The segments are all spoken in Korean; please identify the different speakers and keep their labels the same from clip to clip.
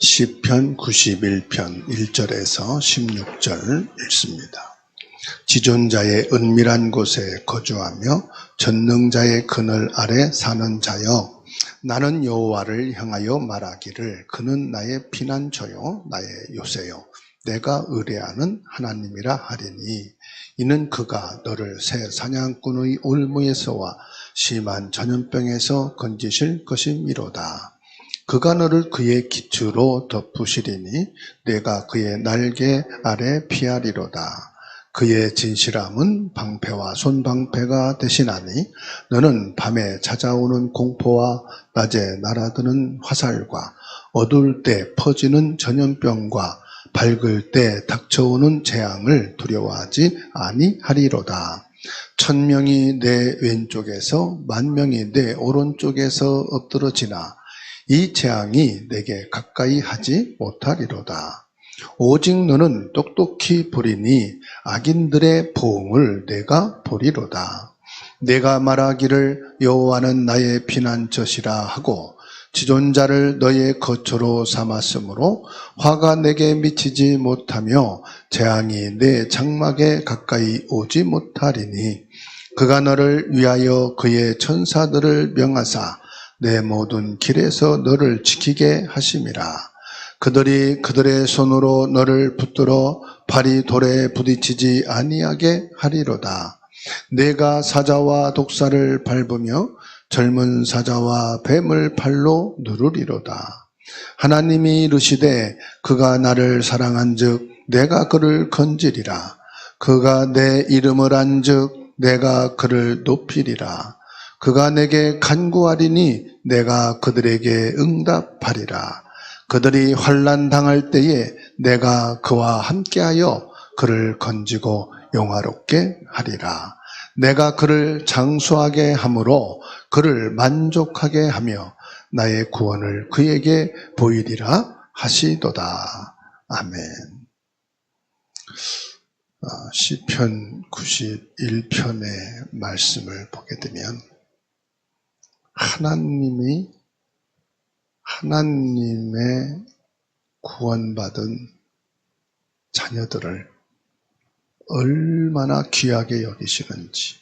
Speaker 1: 시편 91편 1절에서 16절 읽습니다. 지존자의 은밀한 곳에 거주하며 전능자의 그늘 아래 사는 자여, 나는 여호와를 향하여 말하기를 그는 나의 피난처요 나의 요새요 내가 의뢰하는 하나님이라 하리니, 이는 그가 너를 새 사냥꾼의 올무에서와 심한 전염병에서 건지실 것이미로다. 그가 너를 그의 기초로 덮으시리니 내가 그의 날개 아래 피하리로다. 그의 진실함은 방패와 손방패가 되시나니, 너는 밤에 찾아오는 공포와 낮에 날아드는 화살과 어두울 때 퍼지는 전염병과 밝을 때 닥쳐오는 재앙을 두려워하지 아니하리로다. 1000명이 내 왼쪽에서 10,000명이 내 오른쪽에서 엎드러지나 이 재앙이 내게 가까이 하지 못하리로다. 오직 너는 똑똑히 보리니 악인들의 보응을 내가 보리로다. 내가 말하기를 여호와는 나의 피난처시라 하고 지존자를 너의 거처로 삼았으므로 화가 내게 미치지 못하며 재앙이 내 장막에 가까이 오지 못하리니, 그가 너를 위하여 그의 천사들을 명하사 내 모든 길에서 너를 지키게 하심이라. 그들이 그들의 손으로 너를 붙들어 발이 돌에 부딪히지 아니하게 하리로다. 내가 사자와 독사를 밟으며 젊은 사자와 뱀을 팔로 누르리로다. 하나님이 이르시되 그가 나를 사랑한즉 내가 그를 건지리라. 그가 내 이름을 안즉 내가 그를 높이리라. 그가 내게 간구하리니 내가 그들에게 응답하리라. 그들이 환난 당할 때에 내가 그와 함께하여 그를 건지고 영화롭게 하리라. 내가 그를 장수하게 함으로 그를 만족하게 하며 나의 구원을 그에게 보이리라 하시도다. 아멘. 시편 91편의 말씀을 보게 되면, 하나님의 구원받은 자녀들을 얼마나 귀하게 여기시는지,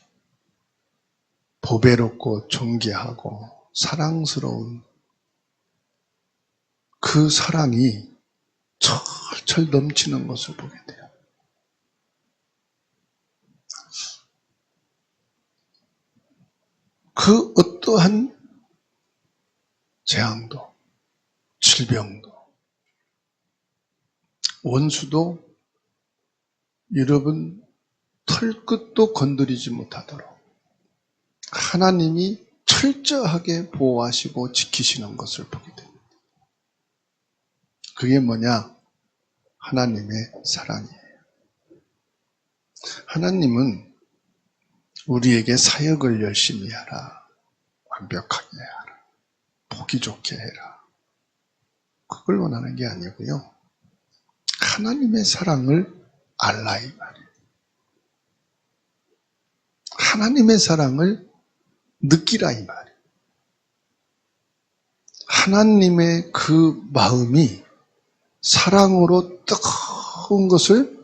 Speaker 1: 보배롭고 존귀하고 사랑스러운 그 사랑이 철철 넘치는 것을 보게 돼요. 그 어떠한 재앙도, 질병도, 원수도 여러분 털끝도 건드리지 못하도록 하나님이 철저하게 보호하시고 지키시는 것을 보게 됩니다. 그게 뭐냐? 하나님의 사랑이에요. 하나님은 우리에게 사역을 열심히 하라, 완벽하게 하라, 보기 좋게 해라, 그걸 원하는 게 아니고요, 하나님의 사랑을 알라 이 말이에요. 하나님의 사랑을 느끼라 이 말이에요. 하나님의 그 마음이 사랑으로 뜨거운 것을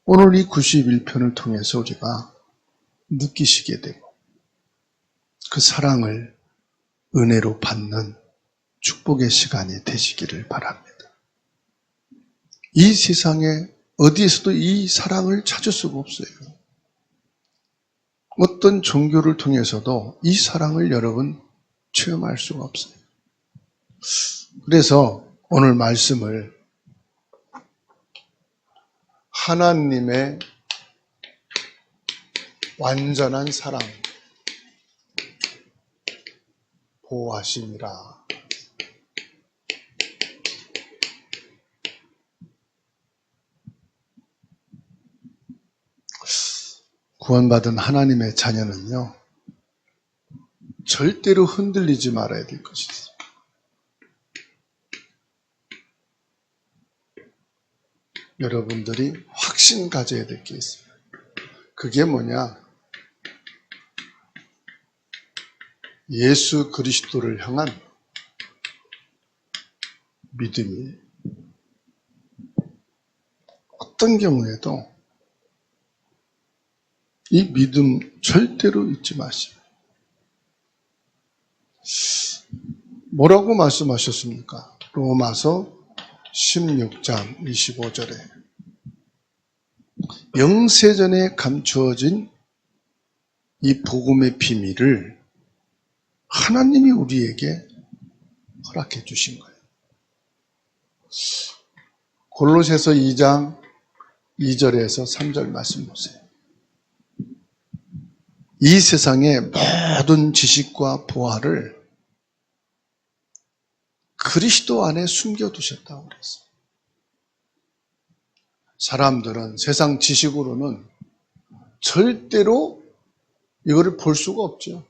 Speaker 1: 오늘 이 91편을 통해서 우리가 느끼시게 되고, 그 사랑을 은혜로 받는 축복의 시간이 되시기를 바랍니다. 이 세상에 어디에서도 이 사랑을 찾을 수가 없어요. 어떤 종교를 통해서도 이 사랑을 여러분 체험할 수가 없어요. 그래서 오늘 말씀을 하나님의 완전한 사랑, 보호하심이라. 구원받은 하나님의 자녀는요, 절대로 흔들리지 말아야 될 것이 있어요. 여러분들이 확신 가져야 될 게 있어요. 그게 뭐냐? 예수 그리스도를 향한 믿음이 어떤 경우에도 이 믿음 절대로 잊지 마시오. 뭐라고 말씀하셨습니까? 로마서 16장 25절에 영세전에 감추어진 이 복음의 비밀을 하나님이 우리에게 허락해 주신 거예요. 골로새서 2장 2절에서 3절 말씀 보세요. 이 세상의 모든 지식과 보화를 그리스도 안에 숨겨두셨다고 그랬어요. 사람들은 세상 지식으로는 절대로 이거를 볼 수가 없죠.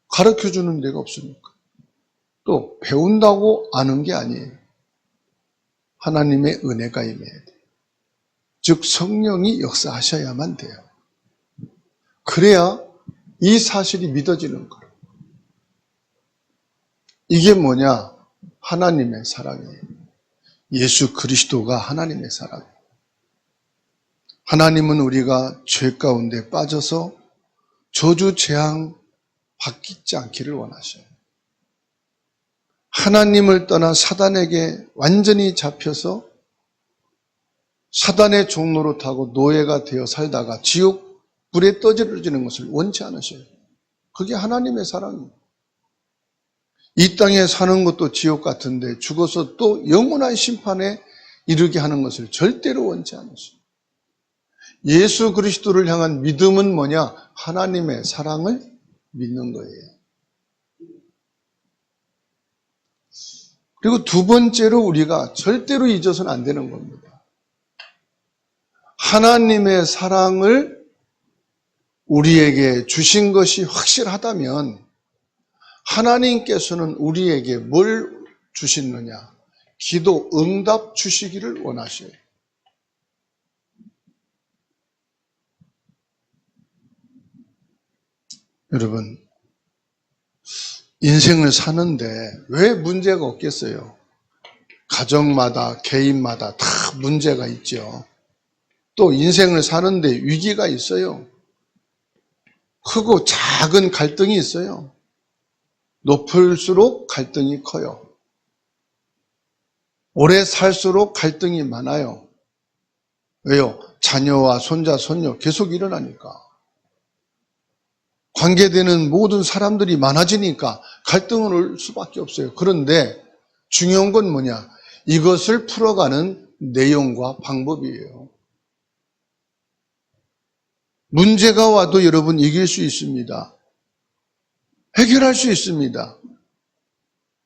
Speaker 1: 가르쳐주는 데가 없으니까. 또 배운다고 아는 게 아니에요. 하나님의 은혜가 임해야 돼요. 즉 성령이 역사하셔야만 돼요. 그래야 이 사실이 믿어지는 거예요. 이게 뭐냐? 하나님의 사랑이에요. 예수 그리스도가 하나님의 사랑이에요. 하나님은 우리가 죄 가운데 빠져서 저주 재앙 받지 않기를 원하셔요. 하나님을 떠나 사단에게 완전히 잡혀서 사단의 종로로 타고 노예가 되어 살다가 지옥 불에 떠들어지는 것을 원치 않으셔요. 그게 하나님의 사랑이에요. 이 땅에 사는 것도 지옥 같은데 죽어서 또 영원한 심판에 이르게 하는 것을 절대로 원치 않으셔요. 예수 그리스도를 향한 믿음은 뭐냐? 하나님의 사랑을 믿는 거예요. 그리고 두 번째로 우리가 절대로 잊어서는 안 되는 겁니다. 하나님의 사랑을 우리에게 주신 것이 확실하다면 하나님께서는 우리에게 뭘 주시느냐? 기도 응답 주시기를 원하셔요. 여러분, 인생을 사는데 왜 문제가 없겠어요? 가정마다, 개인마다 다 문제가 있죠. 또 인생을 사는데 위기가 있어요. 크고 작은 갈등이 있어요. 높을수록 갈등이 커요. 오래 살수록 갈등이 많아요. 왜요? 자녀와 손자, 손녀 계속 일어나니까. 관계되는 모든 사람들이 많아지니까 갈등은 올 수밖에 없어요. 그런데 중요한 건 뭐냐? 이것을 풀어가는 내용과 방법이에요. 문제가 와도 여러분 이길 수 있습니다. 해결할 수 있습니다.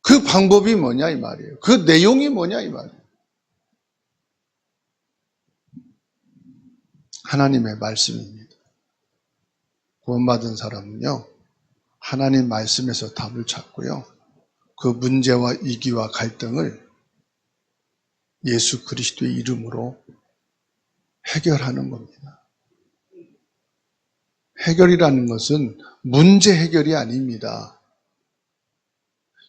Speaker 1: 그 방법이 뭐냐 이 말이에요. 그 내용이 뭐냐 이 말이에요. 하나님의 말씀입니다. 구원받은 사람은요, 하나님 말씀에서 답을 찾고요, 그 문제와 위기와 갈등을 예수 그리스도의 이름으로 해결하는 겁니다. 해결이라는 것은 문제 해결이 아닙니다.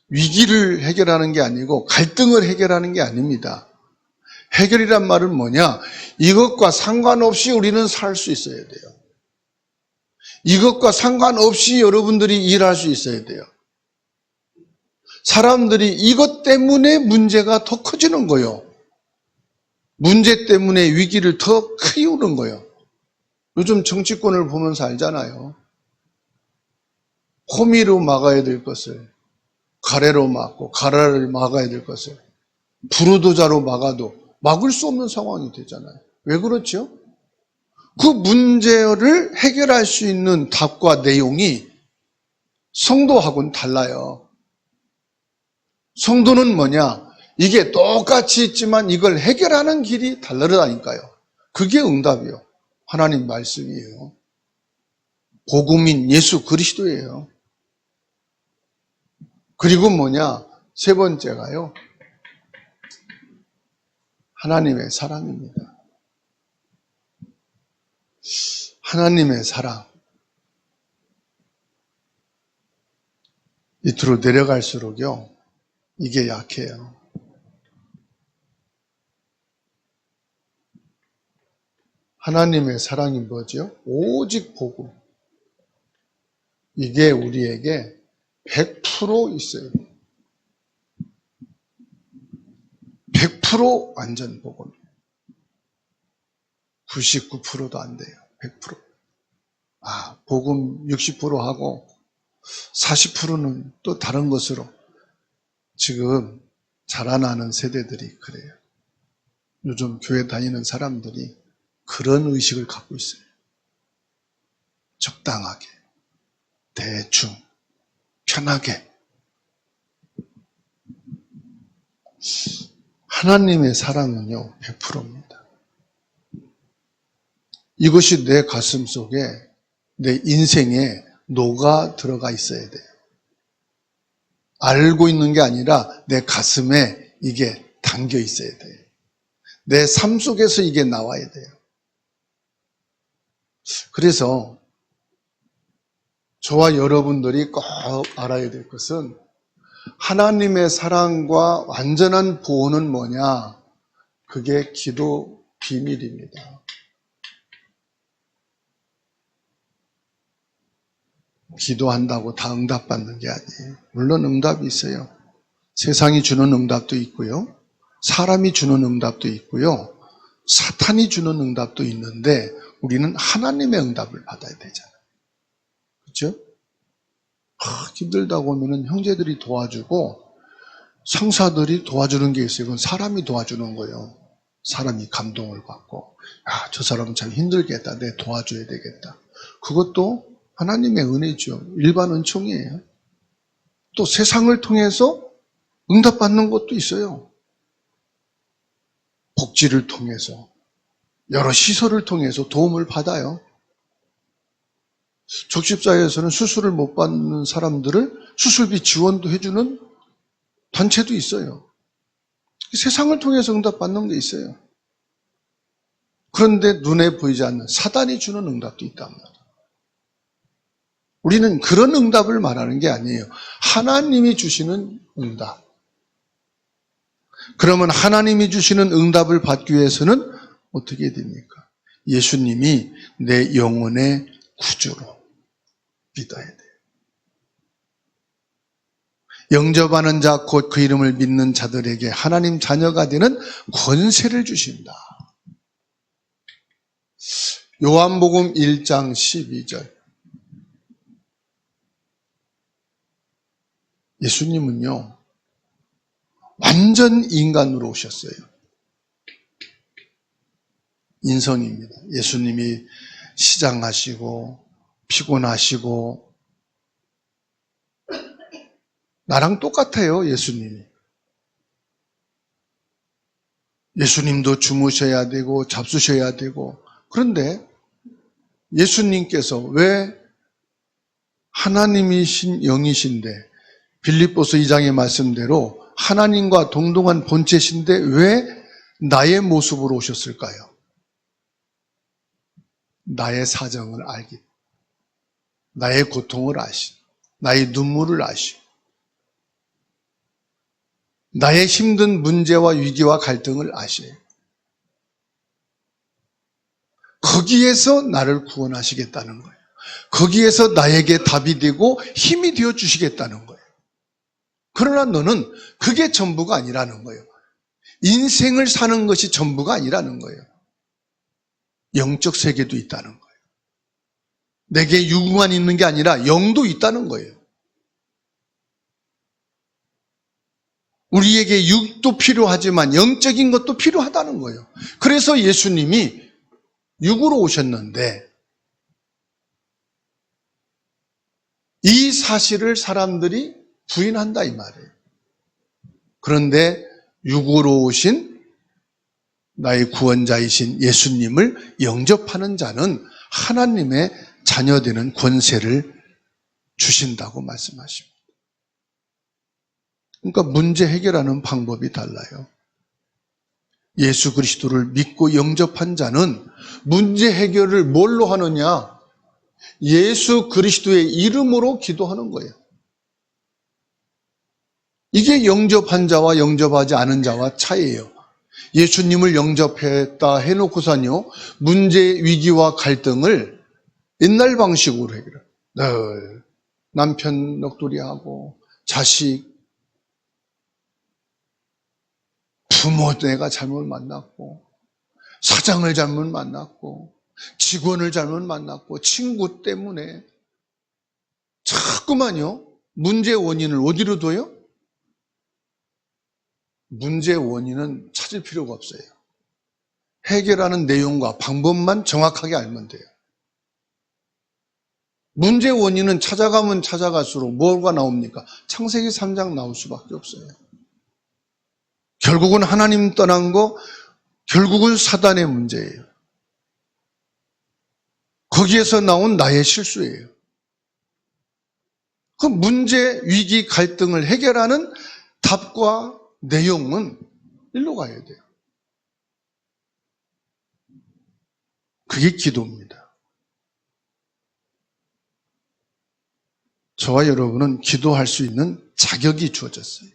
Speaker 1: 위기를 해결하는 게 아니고 갈등을 해결하는 게 아닙니다. 해결이란 말은 뭐냐? 이것과 상관없이 우리는 살 수 있어야 돼요. 이것과 상관없이 여러분들이 일할 수 있어야 돼요. 사람들이 이것 때문에 문제가 더 커지는 거예요. 문제 때문에 위기를 더 키우는 거예요. 요즘 정치권을 보면서 알잖아요. 호미로 막아야 될 것을 가래로 막고 가래를 막아야 될 것을 부르도자로 막아도 막을 수 없는 상황이 되잖아요. 왜 그렇죠? 그 문제를 해결할 수 있는 답과 내용이 성도하고는 달라요. 성도는 뭐냐? 이게 똑같이 있지만 이걸 해결하는 길이 다르다니까요. 그게 응답이요. 하나님 말씀이에요. 복음인 예수 그리스도예요. 그리고 뭐냐? 세 번째가요. 하나님의 사랑입니다. 하나님의 사랑. 밑으로 내려갈수록요, 이게 약해요. 하나님의 사랑이 뭐죠? 오직 복음. 이게 우리에게 100% 있어요. 100% 완전 복음. 99%도 안 돼요. 100%. 복음 60% 하고 40%는 또 다른 것으로 지금 자라나는 세대들이 그래요. 요즘 교회 다니는 사람들이 그런 의식을 갖고 있어요. 적당하게, 대충, 편하게. 하나님의 사랑은요, 100%입니다. 이것이 내 가슴 속에, 내 인생에 녹아 들어가 있어야 돼요. 알고 있는 게 아니라 내 가슴에 이게 담겨 있어야 돼요. 내 삶 속에서 이게 나와야 돼요. 그래서 저와 여러분들이 꼭 알아야 될 것은 하나님의 사랑과 완전한 보호는 뭐냐? 그게 기도 비밀입니다. 기도한다고 다 응답받는 게 아니에요. 물론 응답이 있어요. 세상이 주는 응답도 있고요. 사람이 주는 응답도 있고요. 사탄이 주는 응답도 있는데 우리는 하나님의 응답을 받아야 되잖아요. 그렇죠? 힘들다고 하면 형제들이 도와주고 상사들이 도와주는 게 있어요. 그건 사람이 도와주는 거예요. 사람이 감동을 받고 저 사람은 참 힘들겠다. 내 도와줘야 되겠다. 그것도 하나님의 은혜죠. 일반 은총이에요. 또 세상을 통해서 응답받는 것도 있어요. 복지를 통해서 여러 시설을 통해서 도움을 받아요. 적십사에서는 수술을 못 받는 사람들을 수술비 지원도 해주는 단체도 있어요. 세상을 통해서 응답받는 게 있어요. 그런데 눈에 보이지 않는 사단이 주는 응답도 있단 말이에요. 우리는 그런 응답을 말하는 게 아니에요. 하나님이 주시는 응답. 그러면 하나님이 주시는 응답을 받기 위해서는 어떻게 됩니까? 예수님이 내 영혼의 구주로 믿어야 돼요. 영접하는 자 곧 그 이름을 믿는 자들에게 하나님 자녀가 되는 권세를 주신다. 요한복음 1장 12절. 예수님은요, 완전 인간으로 오셨어요. 인성입니다. 예수님이 시장하시고 피곤하시고 나랑 똑같아요. 예수님이. 예수님도 주무셔야 되고 잡수셔야 되고 그런데 예수님께서 왜 하나님이신 영이신데 빌립보서 2장의 말씀대로 하나님과 동등한 본체신데 왜 나의 모습으로 오셨을까요? 나의 사정을 알기, 나의 고통을 아시고, 나의 눈물을 아시고, 나의 힘든 문제와 위기와 갈등을 아셔요. 거기에서 나를 구원하시겠다는 거예요. 거기에서 나에게 답이 되고 힘이 되어 주시겠다는 거예요. 그러나 너는 그게 전부가 아니라는 거예요. 인생을 사는 것이 전부가 아니라는 거예요. 영적 세계도 있다는 거예요. 내게 육만 있는 게 아니라 영도 있다는 거예요. 우리에게 육도 필요하지만 영적인 것도 필요하다는 거예요. 그래서 예수님이 육으로 오셨는데 이 사실을 사람들이 부인한다 이 말이에요. 그런데 육으로 오신 나의 구원자이신 예수님을 영접하는 자는 하나님의 자녀되는 권세를 주신다고 말씀하십니다. 그러니까 문제 해결하는 방법이 달라요. 예수 그리스도를 믿고 영접한 자는 문제 해결을 뭘로 하느냐? 예수 그리스도의 이름으로 기도하는 거예요. 이게 영접한 자와 영접하지 않은 자와 차이예요. 예수님을 영접했다 해놓고서는요, 문제, 위기와 갈등을 옛날 방식으로 해결해요. 늘 남편 넋두리하고 자식, 부모 내가 잘못 만났고 사장을 잘못 만났고 직원을 잘못 만났고 친구 때문에 자꾸만요, 문제의 원인을 어디로 둬요? 문제의 원인은 찾을 필요가 없어요. 해결하는 내용과 방법만 정확하게 알면 돼요. 문제의 원인은 찾아가면 찾아갈수록 뭐가 나옵니까? 창세기 3장 나올 수밖에 없어요. 결국은 하나님 떠난 거, 결국은 사단의 문제예요. 거기에서 나온 나의 실수예요. 그 문제, 위기, 갈등을 해결하는 답과 내용은 일로 가야 돼요. 그게 기도입니다. 저와 여러분은 기도할 수 있는 자격이 주어졌어요.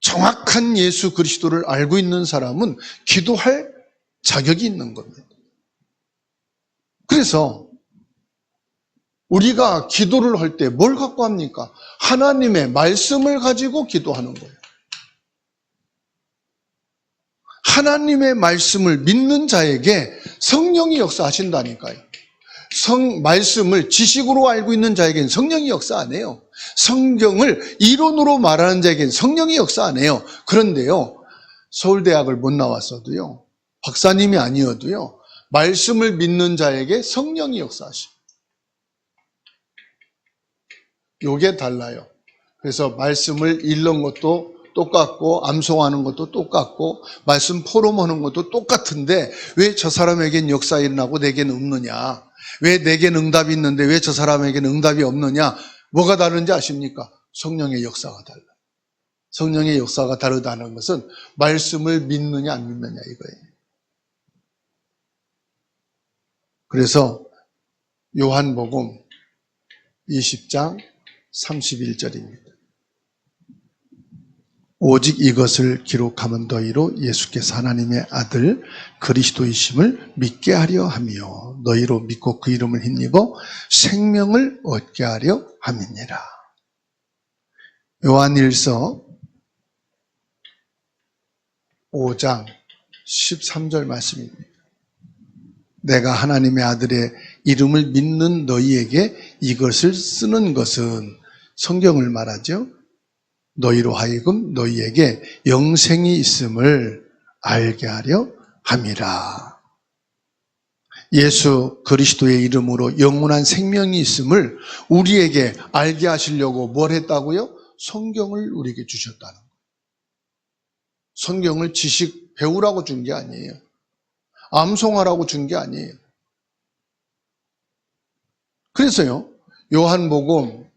Speaker 1: 정확한 예수 그리스도를 알고 있는 사람은 기도할 자격이 있는 겁니다. 그래서 우리가 기도를 할 때 뭘 갖고 합니까? 하나님의 말씀을 가지고 기도하는 거예요. 하나님의 말씀을 믿는 자에게 성령이 역사하신다니까요. 말씀을 지식으로 알고 있는 자에게는 성령이 역사 안 해요. 성경을 이론으로 말하는 자에게는 성령이 역사 안 해요. 그런데요, 서울대학을 못 나왔어도요, 박사님이 아니어도요, 말씀을 믿는 자에게 성령이 역사하셔요. 요게 달라요. 그래서 말씀을 읽는 것도 똑같고 암송하는 것도 똑같고 말씀 포럼하는 것도 똑같은데 왜 저 사람에겐 역사 일어나고 내겐 없느냐? 왜 내겐 응답이 있는데 왜 저 사람에겐 응답이 없느냐? 뭐가 다른지 아십니까? 성령의 역사가 달라요. 성령의 역사가 다르다는 것은 말씀을 믿느냐 안 믿느냐 이거예요. 그래서 요한복음 20장 31절입니다. 오직 이것을 기록하면 너희로 예수께서 하나님의 아들 그리스도이심을 믿게 하려 하며 너희로 믿고 그 이름을 힘입어 생명을 얻게 하려 함이니라. 요한일서 5장 13절 말씀입니다. 내가 하나님의 아들의 이름을 믿는 너희에게 이것을 쓰는 것은 성경을 말하죠. 너희로 하여금 너희에게 영생이 있음을 알게 하려 함이라. 예수 그리스도의 이름으로 영원한 생명이 있음을 우리에게 알게 하시려고 뭘 했다고요? 성경을 우리에게 주셨다는 거예요. 성경을 지식 배우라고 준 게 아니에요. 암송하라고 준 게 아니에요. 그래서요, 요한복음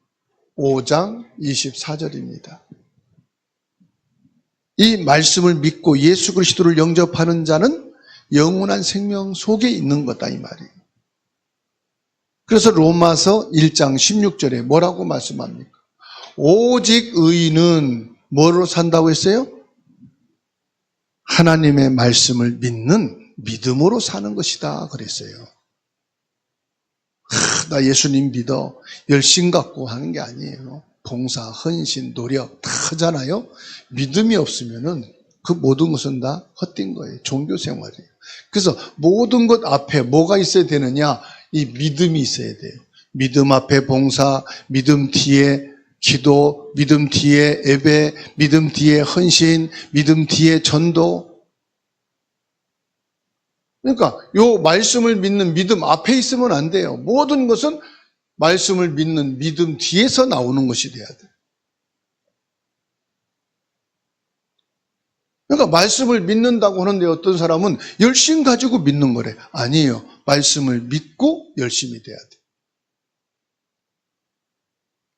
Speaker 1: 5장 24절입니다. 이 말씀을 믿고 예수 그리스도를 영접하는 자는 영원한 생명 속에 있는 거다 이 말이에요. 그래서 로마서 1장 16절에 뭐라고 말씀합니까? 오직 의인은 뭐로 산다고 했어요? 하나님의 말씀을 믿는 믿음으로 사는 것이다 그랬어요. 나 예수님 믿어 열심 갖고 하는 게 아니에요. 봉사, 헌신, 노력 다 하잖아요. 믿음이 없으면은 그 모든 것은 다 헛된 거예요. 종교 생활이에요. 그래서 모든 것 앞에 뭐가 있어야 되느냐? 이 믿음이 있어야 돼요. 믿음 앞에 봉사, 믿음 뒤에 기도, 믿음 뒤에 예배, 믿음 뒤에 헌신, 믿음 뒤에 전도. 그러니까 요 말씀을 믿는 믿음 앞에 있으면 안 돼요. 모든 것은 말씀을 믿는 믿음 뒤에서 나오는 것이 돼야 돼요. 그러니까 말씀을 믿는다고 하는데 어떤 사람은 열심 가지고 믿는 거래. 아니에요. 말씀을 믿고 열심히 돼야 돼.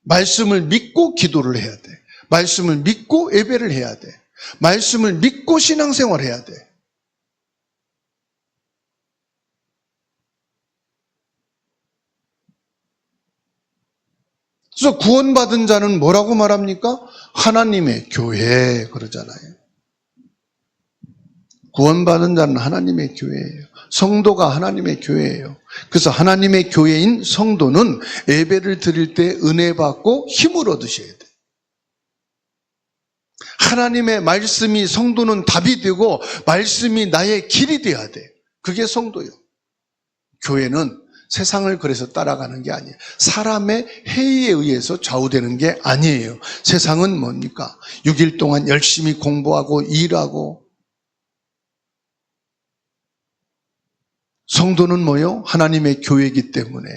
Speaker 1: 말씀을 믿고 기도를 해야 돼. 말씀을 믿고 예배를 해야 돼. 말씀을 믿고 신앙생활을 해야 돼. 그래서 구원받은 자는 뭐라고 말합니까? 하나님의 교회 그러잖아요. 구원받은 자는 하나님의 교회예요. 성도가 하나님의 교회예요. 그래서 하나님의 교회인 성도는 예배를 드릴 때 은혜 받고 힘을 얻으셔야 돼요. 하나님의 말씀이 성도는 답이 되고 말씀이 나의 길이 돼야 돼. 그게 성도예요. 교회는 세상을 그래서 따라가는 게 아니에요. 사람의 회의에 의해서 좌우되는 게 아니에요. 세상은 뭡니까? 6일 동안 열심히 공부하고 일하고, 성도는 뭐요? 하나님의 교회이기 때문에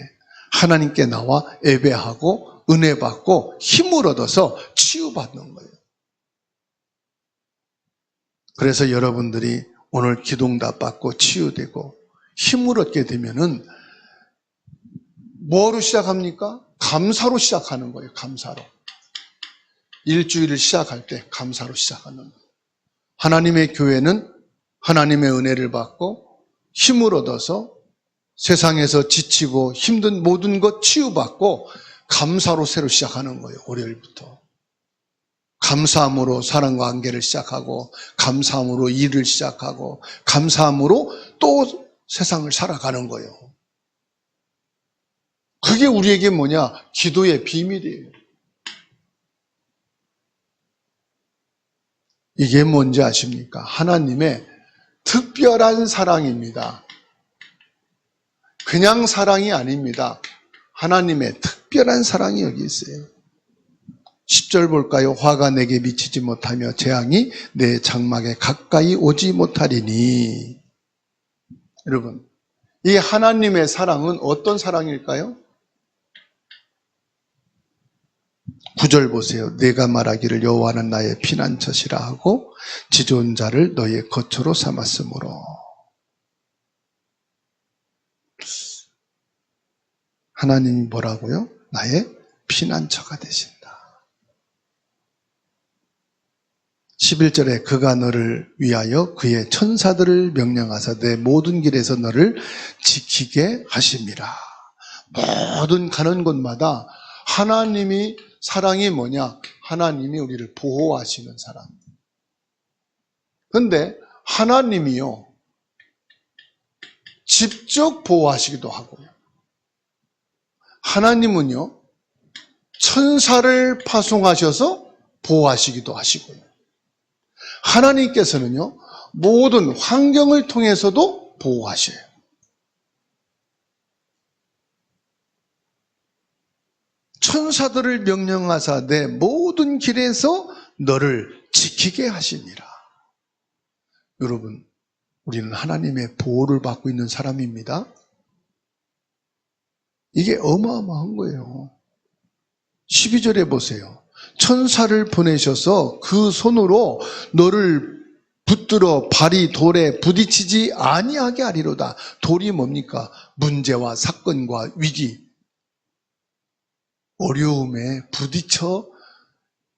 Speaker 1: 하나님께 나와 예배하고 은혜 받고 힘을 얻어서 치유받는 거예요. 그래서 여러분들이 오늘 기도응답 받고 치유되고 힘을 얻게 되면은 뭐로 시작합니까? 감사로 시작하는 거예요. 감사로. 일주일을 시작할 때 감사로 시작하는 거예요. 하나님의 교회는 하나님의 은혜를 받고 힘을 얻어서 세상에서 지치고 힘든 모든 것 치유받고 감사로 새로 시작하는 거예요. 월요일부터. 감사함으로 사랑과 관계를 시작하고 감사함으로 일을 시작하고 감사함으로 또 세상을 살아가는 거예요. 그게 우리에게 뭐냐? 기도의 비밀이에요. 이게 뭔지 아십니까? 하나님의 특별한 사랑입니다. 그냥 사랑이 아닙니다. 하나님의 특별한 사랑이 여기 있어요. 10절 볼까요? 화가 내게 미치지 못하며 재앙이 내 장막에 가까이 오지 못하리니. 여러분, 이 하나님의 사랑은 어떤 사랑일까요? 9절 보세요. 내가 말하기를 여호와는 나의 피난처시라 하고 지존 자를 너의 거처로 삼았으므로. 하나님이 뭐라고요? 나의 피난처가 되신다. 11절에 그가 너를 위하여 그의 천사들을 명령하사 내 모든 길에서 너를 지키게 하심이라. 모든 가는 곳마다 하나님이 사랑이 뭐냐? 하나님이 우리를 보호하시는 사랑. 그런데 하나님이요, 직접 보호하시기도 하고요. 하나님은요, 천사를 파송하셔서 보호하시기도 하시고요. 하나님께서는요, 모든 환경을 통해서도 보호하셔요. 천사들을 명령하사 내 모든 길에서 너를 지키게 하시니라. 여러분, 우리는 하나님의 보호를 받고 있는 사람입니다. 이게 어마어마한 거예요. 12절에 보세요. 천사를 보내셔서 그 손으로 너를 붙들어 발이 돌에 부딪히지 아니하게 하리로다. 돌이 뭡니까? 문제와 사건과 위기, 어려움에 부딪혀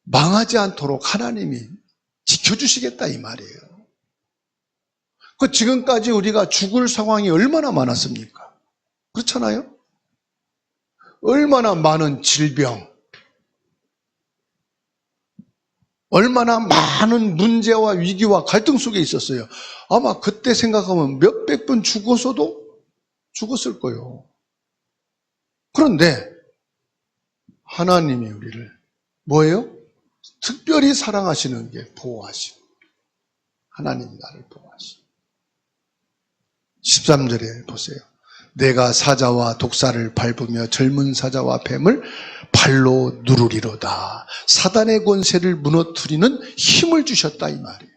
Speaker 1: 망하지 않도록 하나님이 지켜주시겠다 이 말이에요. 그 지금까지 우리가 죽을 상황이 얼마나 많았습니까? 그렇잖아요? 얼마나 많은 질병, 얼마나 많은 문제와 위기와 갈등 속에 있었어요. 아마 그때 생각하면 몇백 번 죽었어도 죽었을 거예요. 그런데 하나님이 우리를 뭐예요? 특별히 사랑하시는 게 보호하시고, 하나님이 나를 보호하시고. 13절에 보세요. 내가 사자와 독사를 밟으며 젊은 사자와 뱀을 발로 누르리로다. 사단의 권세를 무너뜨리는 힘을 주셨다 이 말이에요.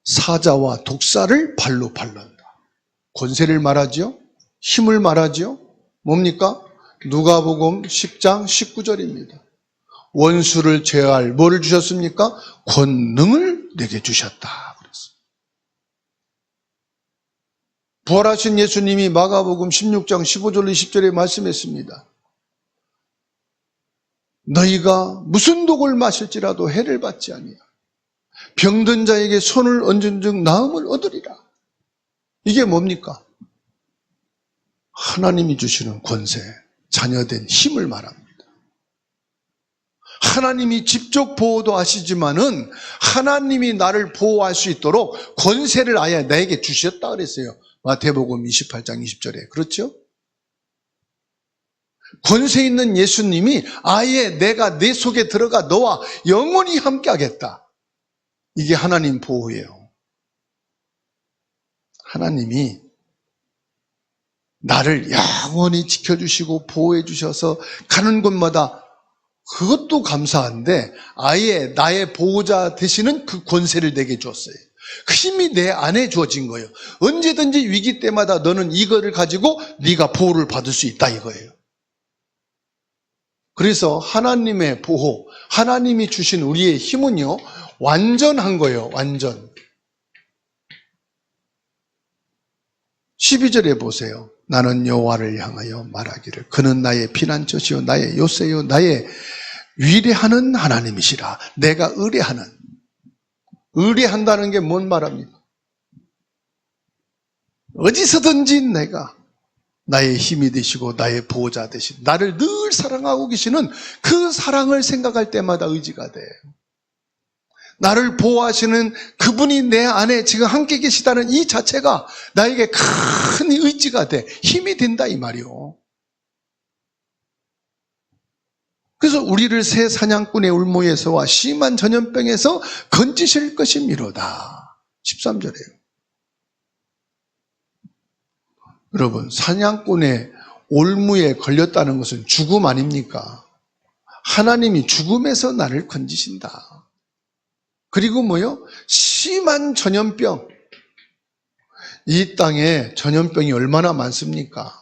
Speaker 1: 사자와 독사를 발로 밟는다. 권세를 말하죠? 힘을 말하죠? 뭡니까? 누가복음 10장 19절입니다. 원수를 제어할 뭐를 주셨습니까? 권능을 내게 주셨다. 부활하신 예수님이 마가복음 16장 15절 20절에 말씀했습니다. 너희가 무슨 독을 마실지라도 해를 받지 아니하 병든 자에게 손을 얹은 즉 나음을 얻으리라. 이게 뭡니까? 하나님이 주시는 권세, 자녀된 힘을 말합니다. 하나님이 직접 보호도 하시지만은 하나님이 나를 보호할 수 있도록 권세를 아예 나에게 주셨다 그랬어요. 마태복음 28장 20절에. 그렇죠? 권세 있는 예수님이 아예 내가 내 속에 들어가 너와 영원히 함께 하겠다. 이게 하나님 보호예요. 하나님이 나를 영원히 지켜주시고 보호해 주셔서 가는 곳마다 그것도 감사한데 아예 나의 보호자 되시는 그 권세를 내게 줬어요. 그 힘이 내 안에 주어진 거예요. 언제든지 위기 때마다 너는 이거를 가지고 네가 보호를 받을 수 있다 이거예요. 그래서 하나님의 보호, 하나님이 주신 우리의 힘은요 완전한 거예요. 완전. 12절에 보세요. 나는 여호와를 향하여 말하기를 그는 나의 피난처시요 나의 요새요 나의 위례하는 하나님이시라. 내가 의뢰하는. 의뢰한다는 게 뭔 말합니까? 어디서든지 내가 나의 힘이 되시고 나의 보호자 되신 나를 늘 사랑하고 계시는 그 사랑을 생각할 때마다 의지가 돼요. 나를 보호하시는 그분이 내 안에 지금 함께 계시다는 이 자체가 나에게 큰 의지가 돼. 힘이 된다 이 말이요. 그래서 우리를 새 사냥꾼의 울무에서와 심한 전염병에서 건지실 것이미로다. 13절이에요. 여러분, 사냥꾼의 올무에 걸렸다는 것은 죽음 아닙니까? 하나님이 죽음에서 나를 건지신다. 그리고 뭐요? 심한 전염병. 이 땅에 전염병이 얼마나 많습니까?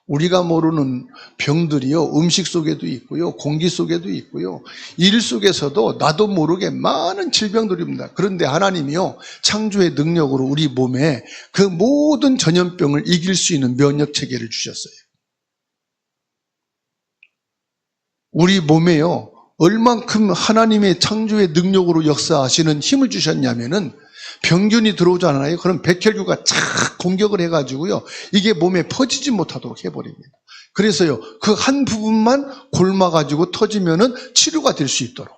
Speaker 1: 우리가 모르는 병들이요, 음식 속에도 있고요, 공기 속에도 있고요, 일 속에서도 나도 모르게 많은 질병들입니다. 그런데 하나님이요, 창조의 능력으로 우리 몸에 그 모든 전염병을 이길 수 있는 면역 체계를 주셨어요. 우리 몸에요, 얼만큼 하나님의 창조의 능력으로 역사하시는 힘을 주셨냐면은 병균이 들어오잖아요. 그럼 백혈구가 착 공격을 해가지고요. 이게 몸에 퍼지지 못하도록 해버립니다. 그래서요, 그 한 부분만 골마가지고 터지면은 치료가 될 수 있도록.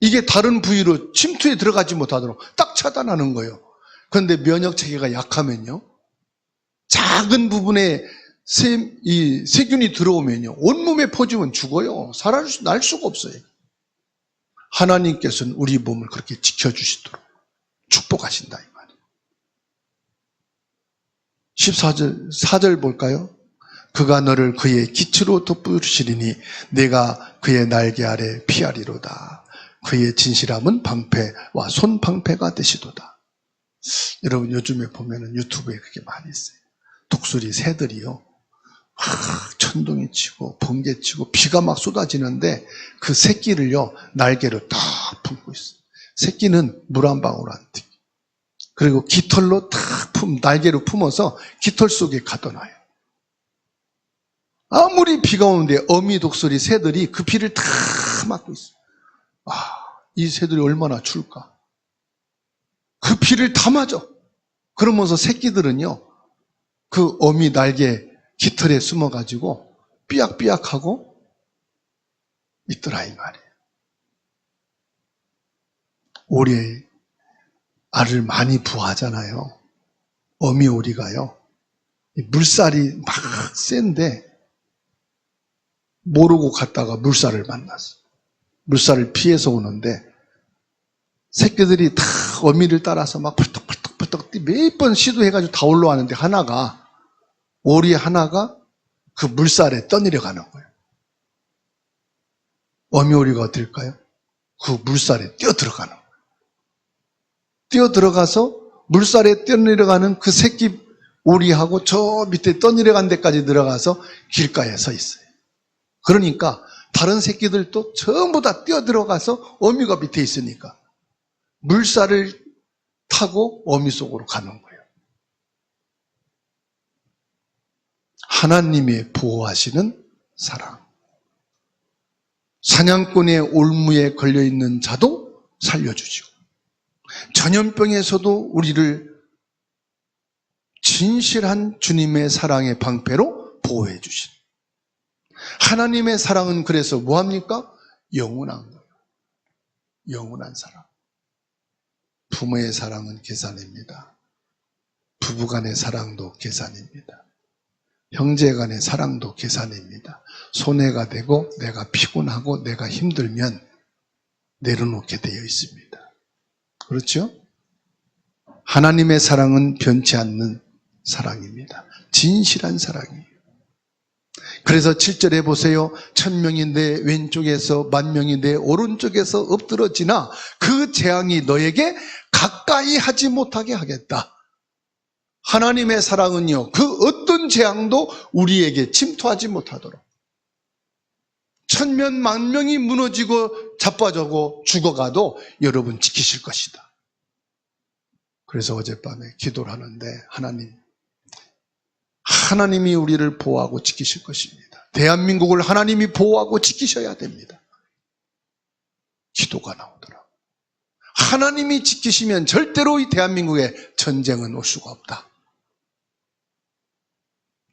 Speaker 1: 이게 다른 부위로 침투에 들어가지 못하도록 딱 차단하는 거예요. 그런데 면역 체계가 약하면요, 작은 부분에 세균이 들어오면요, 온몸에 퍼지면 죽어요. 날 수가 없어요. 하나님께서는 우리 몸을 그렇게 지켜주시도록 축복하신다 이 말이에요. 14절 4절 볼까요? 그가 너를 그의 기치로 덮으시리니 내가 그의 날개 아래 피하리로다. 그의 진실함은 방패와 손방패가 되시도다. 여러분, 요즘에 보면은 유튜브에 그게 많이 있어요. 독수리 새들이요, 천둥이 치고 번개 치고 비가 막 쏟아지는데 그 새끼를요 날개로 딱 품고 있어요. 새끼는 물 한 방울 안 튀겨. 그리고 깃털로 딱 날개로 품어서 깃털 속에 가둬놔요. 아무리 비가 오는데 어미 독수리 새들이 그 비를 다 맞고 있어요. 이 새들이 얼마나 추울까. 그 비를 다 맞아. 그러면서 새끼들은요 그 어미 날개 깃털에 숨어가지고 삐약삐약하고 있더라 이 말이에요. 오리의 알을 많이 부화하잖아요. 어미 오리가요, 물살이 막 센데 모르고 갔다가 물살을 만났어. 물살을 피해서 오는데 새끼들이 다 어미를 따라서 막 펄떡펄떡 몇 번 시도해가지고 다 올라왔는데 오리 하나가 그 물살에 떠내려가는 거예요. 어미 오리가 어떨까요? 그 물살에 뛰어들어가는 거예요. 뛰어들어가서 물살에 뛰어내려가는 그 새끼 오리하고 저 밑에 떠내려간 데까지 들어가서 길가에 서 있어요. 그러니까 다른 새끼들도 전부 다 뛰어들어가서 어미가 밑에 있으니까 물살을 타고 어미 속으로 가는 거예요. 하나님의 보호하시는 사랑. 사냥꾼의 올무에 걸려있는 자도 살려주시고 전염병에서도 우리를 진실한 주님의 사랑의 방패로 보호해 주신. 하나님의 사랑은 그래서 뭐합니까? 영원한 거예요. 영원한 사랑. 부모의 사랑은 계산입니다. 부부간의 사랑도 계산입니다. 형제간의 사랑도 계산입니다. 손해가 되고 내가 피곤하고 내가 힘들면 내려놓게 되어 있습니다. 그렇죠? 하나님의 사랑은 변치 않는 사랑입니다. 진실한 사랑이에요. 그래서 7절에 보세요. 1000명이 내 왼쪽에서 10,000명이 내 오른쪽에서 엎드러지나 그 재앙이 너에게 가까이 하지 못하게 하겠다. 하나님의 사랑은요, 그 어떤 재앙도 우리에게 침투하지 못하도록 1000명, 10,000명이 무너지고 자빠져고 죽어가도 여러분 지키실 것이다. 그래서 어젯밤에 기도를 하는데 하나님이 우리를 보호하고 지키실 것입니다. 대한민국을 하나님이 보호하고 지키셔야 됩니다. 기도가 나오더라고요. 하나님이 지키시면 절대로 이 대한민국에 전쟁은 올 수가 없다.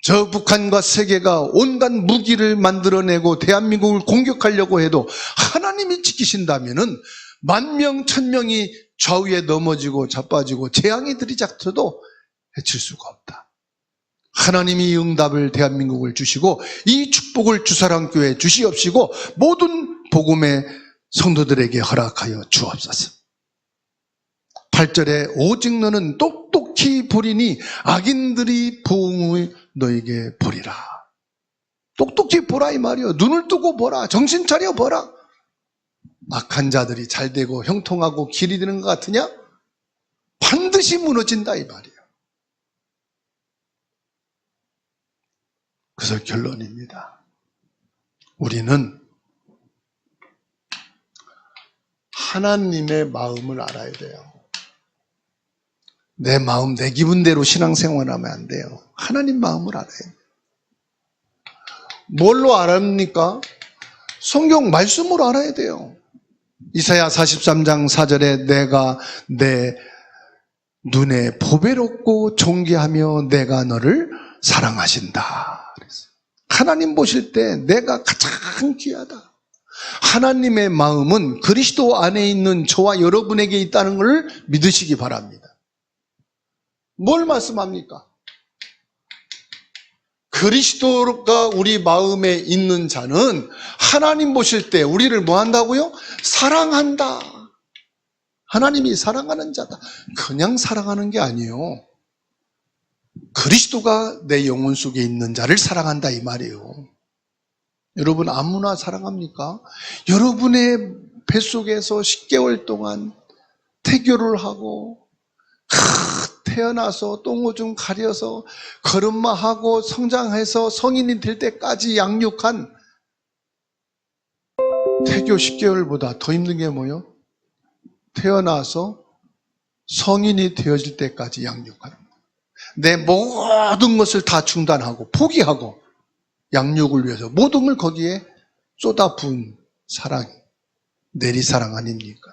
Speaker 1: 저 북한과 세계가 온갖 무기를 만들어내고 대한민국을 공격하려고 해도 하나님이 지키신다면은 10,000명, 1000명이 좌우에 넘어지고 자빠지고 재앙이 들이닥쳐도 해칠 수가 없다. 하나님이 이 응답을 대한민국을 주시고 이 축복을 주사랑교회에 주시옵시고 모든 복음의 성도들에게 허락하여 주옵소서. 8절에 오직 너는 똑똑히 보리니 악인들이 부흥을 너에게 보리라. 똑똑히 보라 이 말이요. 눈을 뜨고 보라. 정신 차려 보라. 악한 자들이 잘 되고 형통하고 길이 되는 것 같으냐? 반드시 무너진다 이 말이에요. 그래서 결론입니다. 우리는 하나님의 마음을 알아야 돼요. 내 마음, 내 기분대로 신앙생활하면 안 돼요. 하나님 마음을 알아야 돼요. 뭘로 알합니까? 성경 말씀으로 알아야 돼요. 이사야 43장 4절에 내가 내 눈에 보배롭고 존귀하며 내가 너를 사랑하신다. 그랬어요. 하나님 보실 때 내가 가장 귀하다. 하나님의 마음은 그리스도 안에 있는 저와 여러분에게 있다는 것을 믿으시기 바랍니다. 뭘 말씀합니까? 그리스도가 우리 마음에 있는 자는 하나님 보실 때 우리를 뭐 한다고요? 사랑한다. 하나님이 사랑하는 자다. 그냥 사랑하는 게 아니에요. 그리스도가 내 영혼 속에 있는 자를 사랑한다 이 말이에요. 여러분 아무나 사랑합니까? 여러분의 뱃속에서 10개월 동안 태교를 하고 태어나서 똥오줌 가려서 걸음마하고 성장해서 성인이 될 때까지 양육한 태교 10개월보다 더 힘든 게 뭐예요? 태어나서 성인이 되어질 때까지 양육하는 거예요. 내 모든 것을 다 중단하고 포기하고 양육을 위해서 모든 걸 거기에 쏟아부은 사랑, 내리사랑 아닙니까?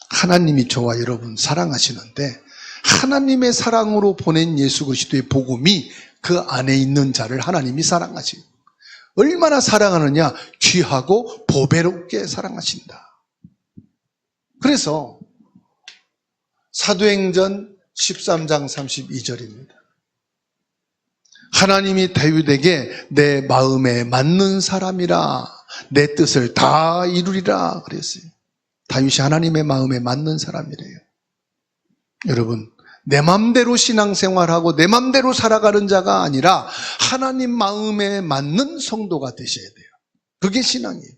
Speaker 1: 하나님이 저와 여러분 사랑하시는데 하나님의 사랑으로 보낸 예수 그리스도의 복음이 그 안에 있는 자를 하나님이 사랑하시고 얼마나 사랑하느냐? 귀하고 보배롭게 사랑하신다. 그래서 사도행전 13장 32절입니다. 하나님이 다윗에게 내 마음에 맞는 사람이라 내 뜻을 다 이루리라 그랬어요. 다윗이 하나님의 마음에 맞는 사람이래요. 여러분 내 맘대로 신앙생활하고 내 맘대로 살아가는 자가 아니라 하나님 마음에 맞는 성도가 되셔야 돼요. 그게 신앙이에요.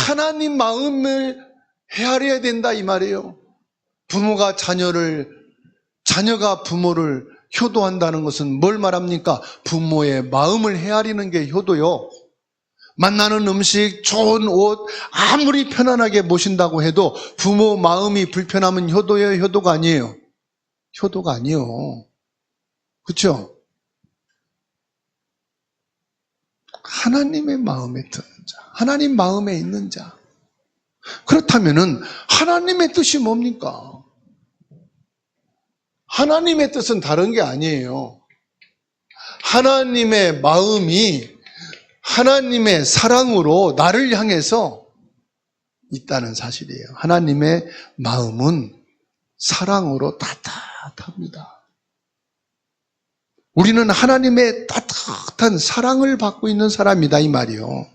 Speaker 1: 하나님 마음을 헤아려야 된다 이 말이에요. 자녀가 부모를 효도한다는 것은 뭘 말합니까? 부모의 마음을 헤아리는 게 효도요. 만나는 음식, 좋은 옷, 아무리 편안하게 모신다고 해도 부모 마음이 불편하면 효도예요? 효도가 아니에요? 효도가 아니에요. 그렇죠? 하나님의 마음에 드는 자, 하나님 마음에 있는 자. 그렇다면은 하나님의 뜻이 뭡니까? 하나님의 뜻은 다른 게 아니에요. 하나님의 마음이 하나님의 사랑으로 나를 향해서 있다는 사실이에요. 하나님의 마음은 사랑으로 따뜻합니다. 우리는 하나님의 따뜻한 사랑을 받고 있는 사람이다 이 말이요.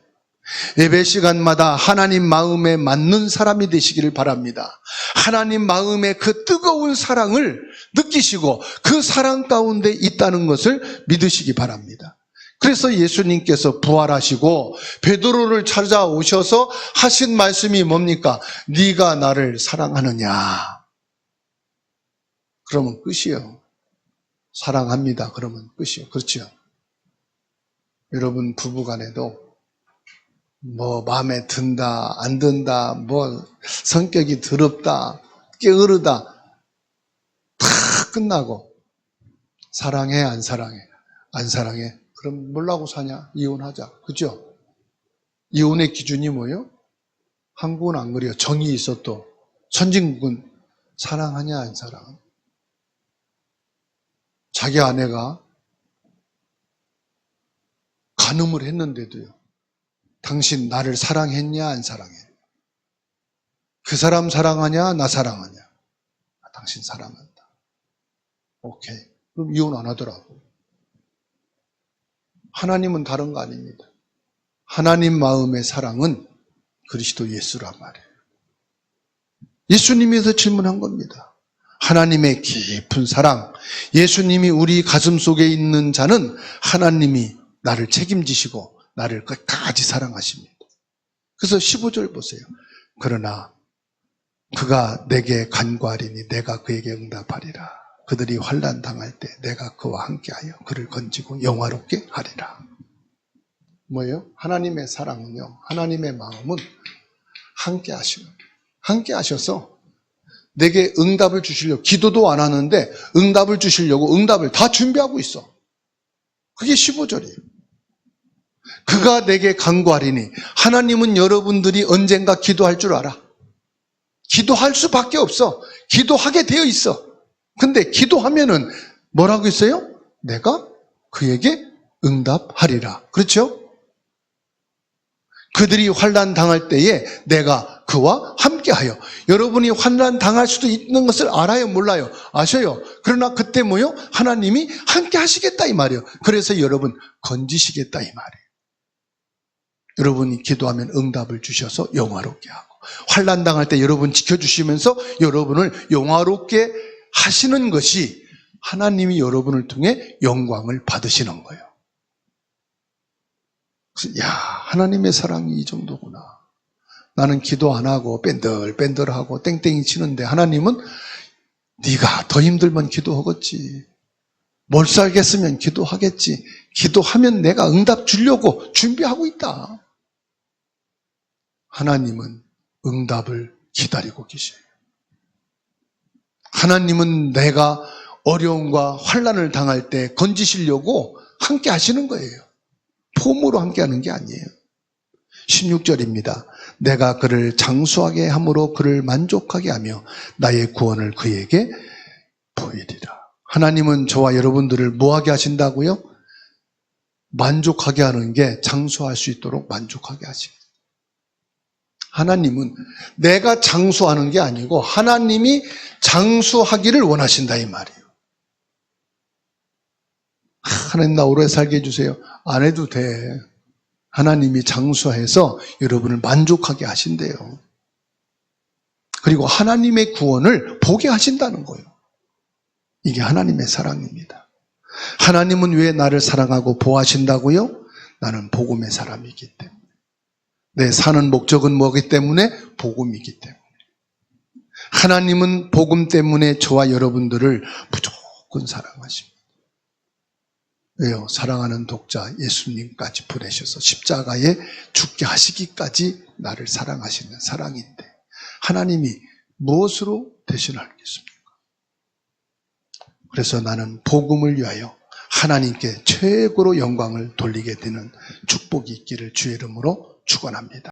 Speaker 1: 예배 시간마다 하나님 마음에 맞는 사람이 되시기를 바랍니다. 하나님 마음의 그 뜨거운 사랑을 느끼시고 그 사랑 가운데 있다는 것을 믿으시기 바랍니다. 그래서 예수님께서 부활하시고 베드로를 찾아오셔서 하신 말씀이 뭡니까? 네가 나를 사랑하느냐? 그러면 끝이요. 사랑합니다. 그러면 끝이요. 그렇죠? 여러분 부부간에도 뭐 마음에 든다 안 든다 뭐 성격이 더럽다 게으르다 다 끝나고 사랑해 안 사랑해? 안 사랑해? 그럼 뭐라고 사냐? 이혼하자. 그죠? 이혼의 기준이 뭐예요? 한국은 안 그래요. 정이 있어도 선진국은 사랑하냐 안 사랑하냐? 자기 아내가 간음을 했는데도요. 당신 나를 사랑했냐 안 사랑해? 그 사람 사랑하냐 나 사랑하냐? 당신 사랑한다. 오케이. 그럼 이혼 안 하더라고. 하나님은 다른 거 아닙니다. 하나님 마음의 사랑은 그리스도 예수란 말이에요. 예수님에서 질문한 겁니다. 하나님의 깊은 사랑, 예수님이 우리 가슴 속에 있는 자는 하나님이 나를 책임지시고 나를 끝까지 사랑하십니다. 그래서 15절 보세요. 그러나 그가 내게 간구하리니 내가 그에게 응답하리라. 그들이 환난 당할 때 내가 그와 함께하여 그를 건지고 영화롭게 하리라. 뭐예요? 하나님의 사랑은요, 하나님의 마음은 함께 하시는 거예요. 함께 하셔서 내게 응답을 주시려고, 기도도 안 하는데 응답을 주시려고 응답을 다 준비하고 있어. 그게 15절이에요. 그가 내게 간구하리니, 하나님은 여러분들이 언젠가 기도할 줄 알아. 기도할 수밖에 없어. 기도하게 되어 있어. 근데 기도하면은 뭐라고 했어요? 내가 그에게 응답하리라. 그렇죠? 그들이 환난 당할 때에 내가 그와 함께하여. 여러분이 환난 당할 수도 있는 것을 알아요? 몰라요? 아셔요. 그러나 그때 뭐요? 하나님이 함께 하시겠다 이 말이에요. 그래서 여러분 건지시겠다 이 말이에요. 여러분이 기도하면 응답을 주셔서 영화롭게 하고, 환난 당할 때 여러분 지켜주시면서 여러분을 영화롭게 하시는 것이 하나님이 여러분을 통해 영광을 받으시는 거예요. 그래서 야, 하나님의 사랑이 이 정도구나. 나는 기도 안 하고 뺀들뺀들하고 땡땡이 치는데 하나님은 네가 더 힘들면 기도하겠지. 못 살겠으면 기도하겠지. 기도하면 내가 응답 주려고 준비하고 있다. 하나님은 응답을 기다리고 계셔요. 하나님은 내가 어려움과 환난을 당할 때 건지시려고 함께 하시는 거예요. 폼으로 함께 하는 게 아니에요. 16절입니다. 내가 그를 장수하게 함으로 그를 만족하게 하며 나의 구원을 그에게 보이리라. 하나님은 저와 여러분들을 뭐하게 하신다고요? 만족하게 하는 게 장수할 수 있도록 만족하게 하십니다. 하나님은 내가 장수하는 게 아니고 하나님이 장수하기를 원하신다 이 말이에요. 하나님 나 오래 살게 해주세요. 안 해도 돼. 하나님이 장수해서 여러분을 만족하게 하신대요. 그리고 하나님의 구원을 보게 하신다는 거예요. 이게 하나님의 사랑입니다. 하나님은 왜 나를 사랑하고 보호하신다고요? 나는 복음의 사람이기 때문에. 내 사는 목적은 뭐기 때문에? 복음이기 때문에. 하나님은 복음 때문에 저와 여러분들을 무조건 사랑하십니다. 왜요? 사랑하는 독자 예수님까지 보내셔서 십자가에 죽게 하시기까지 나를 사랑하시는 사랑인데 하나님이 무엇으로 대신하겠습니까? 그래서 나는 복음을 위하여 하나님께 최고로 영광을 돌리게 되는 축복이 있기를 주의 이름으로 축원합니다.